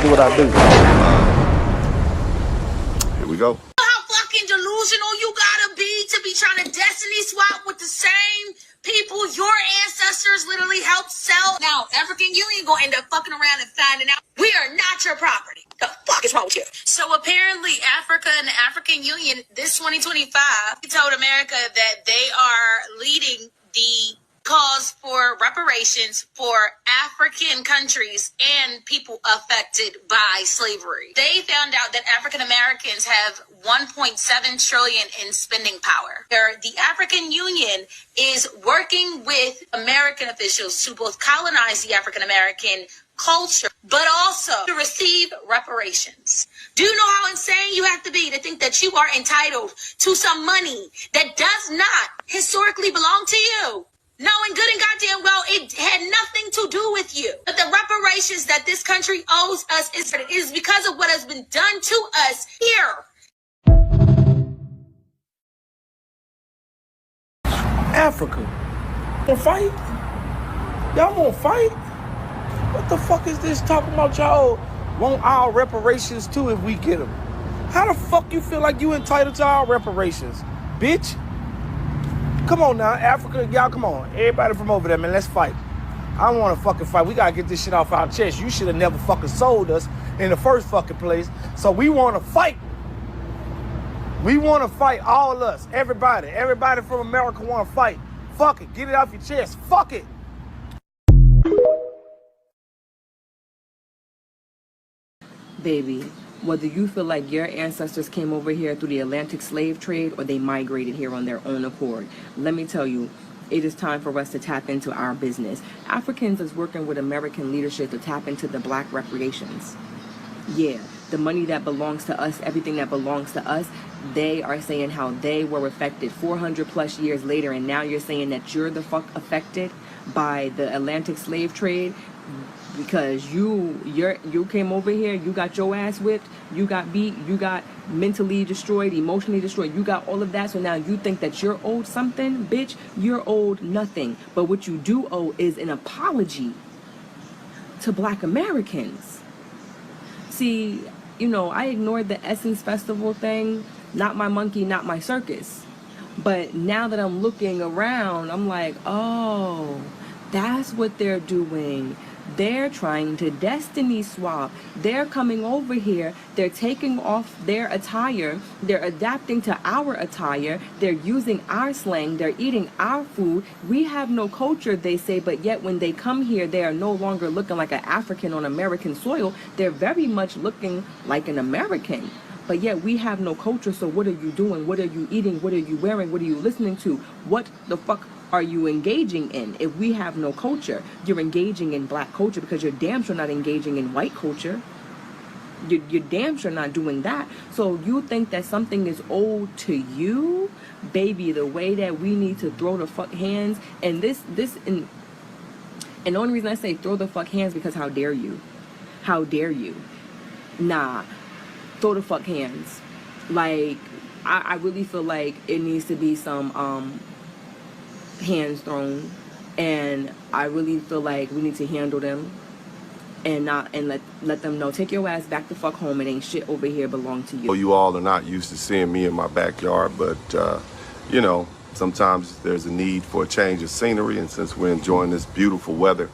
do what I do. Here we go. How fucking delusional you gotta be trying to destiny swap with the same people your ancestors literally helped sell. Now, African Union gonna end up fucking around and finding out we are not your property. The fuck is wrong with you? So apparently Africa and the African Union, this 2025, told America that they are leading the cause for reparations for African countries and people affected by slavery. They found out that African Americans have 1.7 trillion in spending power. The African Union is working with American officials to both colonize the African American culture, but also to receive reparations. Do you know how insane you have to be to think that you are entitled to some money that does not historically belong to you? Knowing good and goddamn well it had nothing to do with you. But the reparations that this country owes us is because of what has been done to us here. Africa. Wanna fight? Y'all wanna fight? What the fuck is this talking about? Y'all want our reparations too if we get them. How the fuck you feel like you entitled to our reparations, bitch? Come on now, Africa, y'all, come on. Everybody from over there, man, let's fight. I don't want to fucking fight. We got to get this shit off our chest. You should have never fucking sold us in the first fucking place. So we want to fight. We want to fight, all of us, everybody. Everybody from America want to fight. Fuck it. Get it off your chest. Fuck it. Baby, whether you feel like your ancestors came over here through the Atlantic slave trade or they migrated here on their own accord, let me tell you, it is time for us to tap into our business. Africans is working with American leadership to tap into the black reparations. Yeah, the money that belongs to us, everything that belongs to us, they are saying how they were affected 400 plus years later, and now you're saying that you're the fuck affected by the Atlantic slave trade because you came over here, you got your ass whipped, you got beat, you got mentally destroyed, emotionally destroyed, you got all of that, so now you think that you're owed something? Bitch, you're owed nothing. But what you do owe is an apology to black Americans. See, you know, I ignored the Essence Festival thing, not my monkey, not my circus. But now that I'm looking around, I'm like, oh, that's what they're doing. They're trying to destiny swap. They're coming over here. They're taking off their attire. They're adapting to our attire. They're using our slang. They're eating our food. We have no culture, they say, but yet when they come here, they are no longer looking like an African on American soil. They're very much looking like an American. But yet we have no culture, so what are you doing? What are you eating? What are you wearing? What are you listening to? What the fuck are you engaging in? If we have no culture, you're engaging in black culture because you're damn sure not engaging in white culture. You're damn sure not doing that. So you think that something is owed to you? Baby, the way that we need to throw the fuck hands, and the only reason I say throw the fuck hands because how dare you? How dare you? Nah, throw the fuck hands. Like, I really feel like it needs to be some hands thrown, and I really feel like we need to handle them and let them know, take your ass back the fuck home. It ain't shit over here belong to you. Well, you all are not used to seeing me in my backyard, but you know, sometimes there's a need for a change of scenery, and since we're enjoying this beautiful weather,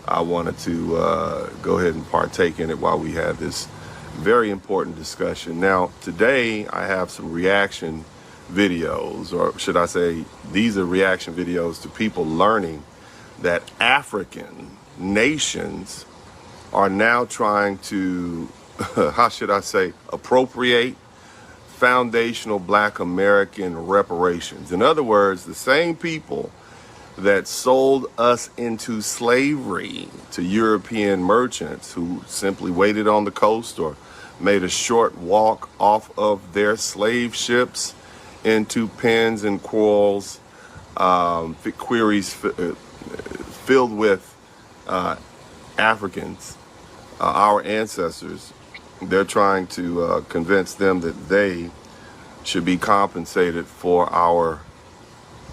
I wanted to go ahead and partake in it while we have this very important discussion. Now, today I have some reaction videos, or should I say, these are reaction videos to people learning that African nations are now trying to, how should I say, appropriate foundational black American reparations. In other words, the same people that sold us into slavery to European merchants who simply waited on the coast or made a short walk off of their slave ships into pens and quarrels, queries filled with Africans, our ancestors. They're trying to convince them that they should be compensated for our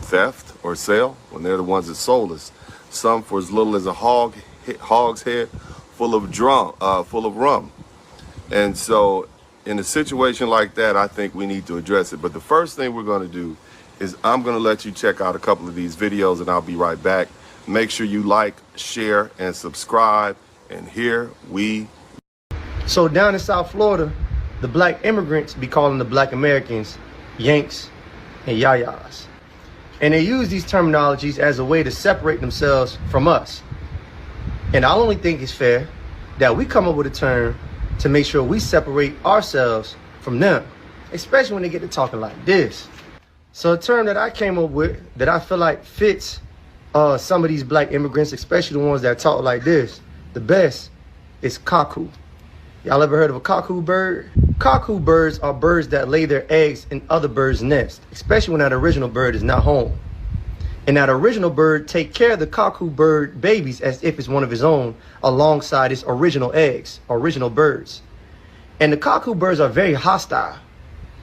theft or sale when they're the ones that sold us. Some for as little as a hog's head, full of rum. And so in a situation like that, I think we need to address it. But the first thing we're going to do is I'm going to let you check out a couple of these videos, and I'll be right back. Make sure you like, share, and subscribe. And here we go. So down in South Florida, the black immigrants be calling the black Americans Yanks and Yayas. And they use these terminologies as a way to separate themselves from us. And I only think it's fair that we come up with a term to make sure we separate ourselves from them, especially when they get to talking like this. So a term that I came up with that I feel like fits some of these black immigrants, especially the ones that talk like this, the best is cuckoo. Y'all ever heard of a cuckoo bird? Cuckoo birds are birds that lay their eggs in other birds' nests, especially when that original bird is not home. And that original bird take care of the cuckoo bird babies as if it's one of his own, alongside its original eggs, original birds. And the cuckoo birds are very hostile.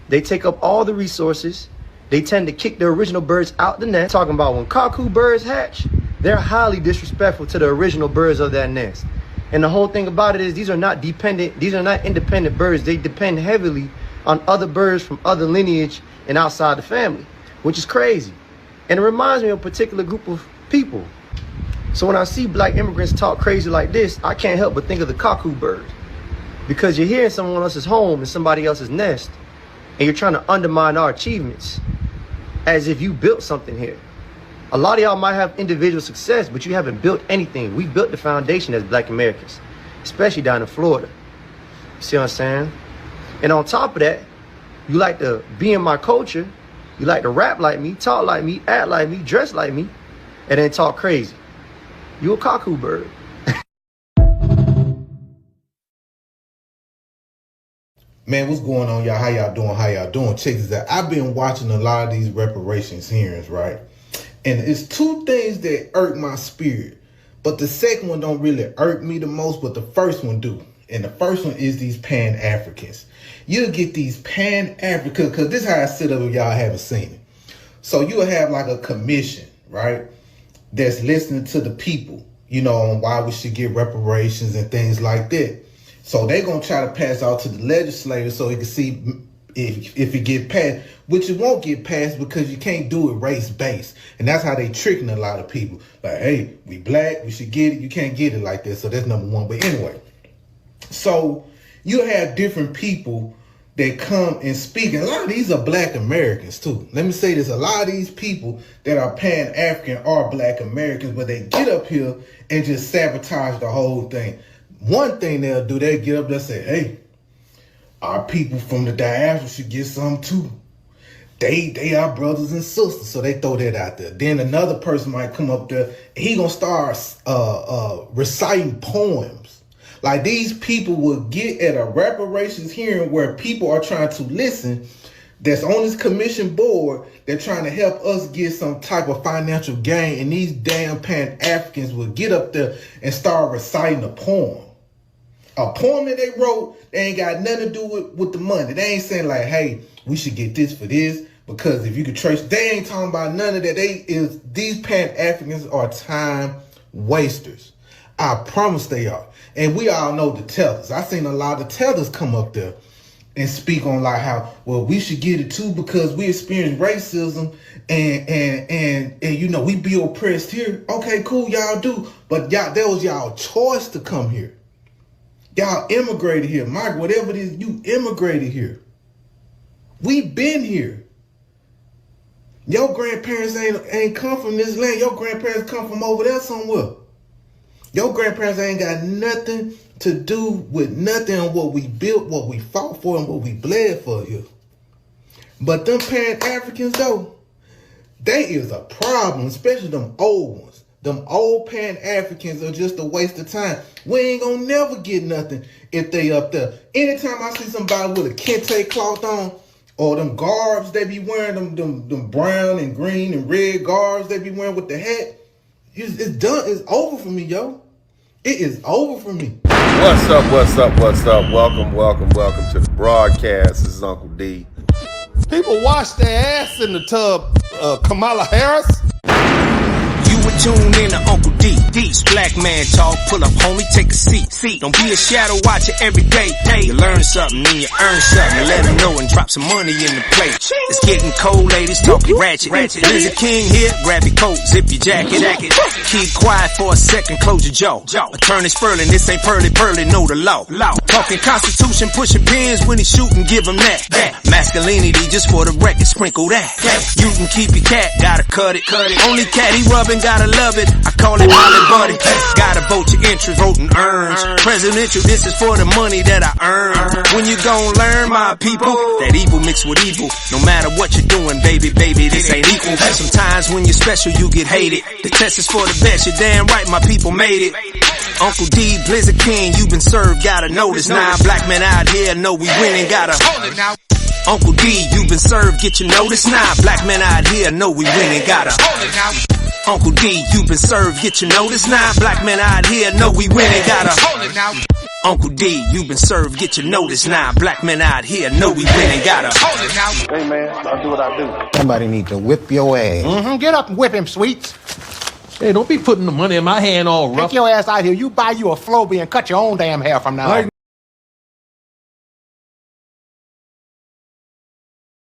They take up all the resources. They tend to kick the original birds out the nest. Talking about when cuckoo birds hatch, they're highly disrespectful to the original birds of that nest. And the whole thing about it is these are not independent birds. They depend heavily on other birds from other lineage and outside the family, which is crazy. And it reminds me of a particular group of people. So when I see black immigrants talk crazy like this, I can't help but think of the cuckoo bird. Because you're here in someone else's home and somebody else's nest, and you're trying to undermine our achievements as if you built something here. A lot of y'all might have individual success, but you haven't built anything. We built the foundation as black Americans, especially down in Florida. You see what I'm saying? And on top of that, you like to be in my culture. You like to rap like me, talk like me, act like me, dress like me, and then talk crazy. You a cuckoo bird. Man, what's going on, y'all? How y'all doing? How y'all doing? Check this out. I've been watching a lot of these reparations hearings, right? And it's two things that irk my spirit. But the second one don't really irk me the most, but the first one do. And the first one is these Pan-Africans. You'll get these Pan-Africans, because this is how I sit up if y'all haven't seen it. So you'll have like a commission, right? That's listening to the people, you know, on why we should get reparations and things like that. So they're going to try to pass out to the legislators so they can see if it get passed, which it won't get passed because you can't do it race-based. And that's how they tricking a lot of people. Like, hey, we black, we should get it. You can't get it like that. So that's number one. But anyway, so you have different people that come and speak. And a lot of these are black Americans too. Let me say this. A lot of these people that are Pan-African are black Americans, but they get up here and just sabotage the whole thing. One thing they'll do, they get up there and say, hey, our people from the diaspora should get some too. They are brothers and sisters, so they throw that out there. Then another person might come up there, and he gonna start reciting poems. Like these people will get at a reparations hearing where people are trying to listen, that's on this commission board, they're trying to help us get some type of financial gain, and these damn Pan-Africans will get up there and start reciting a poem. A poem that they wrote, they ain't got nothing to do with the money. They ain't saying like, hey, we should get this for this, because if you could trace, they ain't talking about none of that. These Pan-Africans are time wasters. I promise they are. And we all know the tellers. I seen a lot of tellers come up there and speak on like how, well, we should get it too because we experience racism and you know, we be oppressed here. Okay, cool, y'all do. But y'all, that was y'all choice to come here. Y'all immigrated here. Mike, whatever it is, you immigrated here. We've been here. Your grandparents ain't come from this land. Your grandparents come from over there somewhere. Your grandparents ain't got nothing to do with nothing on what we built, what we fought for, and what we bled for here. But them Pan-Africans, though, they is a problem, especially them old ones. Them old Pan-Africans are just a waste of time. We ain't gonna never get nothing if they up there. Anytime I see somebody with a kente cloth on, or them garbs they be wearing, them brown and green and red garbs they be wearing with the hat, it's done. It's over for me, yo. It is over for me. What's up, what's up, what's up? Welcome to the broadcast. This is Uncle D. People wash their ass in the tub, Kamala Harris. You would tune in to Uncle D. D's black man talk, pull up homie, take a seat. Don't be a shadow watcher every day. You learn something and you earn something. You let them know and drop some money in the plate. It's getting cold, ladies talking ratchet. There's a king here, grab your coat, zip your jacket. Keep quiet for a second, close your jaw. Attorney Spurling, this ain't pearly, know the law. Talking Constitution, pushing pins when he shootin', give him that. Masculinity, just for the record, sprinkle that. You can keep your cat, gotta cut it. Only cat he rubbing, gotta love it. I call it Holly Buddy. Gotta vote your interest, voting earns. Presidential, this is for the money that I earn. When you gon' learn, my people, that evil mixed with evil. No matter what you're doing, baby, this ain't equal. Sometimes when you're special, you get hated. The test is for the best, you're damn right, my people made it. Uncle D, Blizzard King, you been served, gotta notice now. Black men out here know we winning, gotta hold it now. Uncle D, you been served, get your notice now. Black men out here know we winning, gotta hold it now. Uncle D, you been served, get your notice now. Black men out here know we winning, gotta hold it now. Uncle D, you been served, get your notice now. Black men out here know we winning, gotta hold it now. Hey man, I'll do what I do. Somebody need to whip your ass. Get up and whip him, Sweets. Hey, don't be putting the money in my hand all rough. Take your ass out here. You buy you a Flowbee and cut your own damn hair from now on.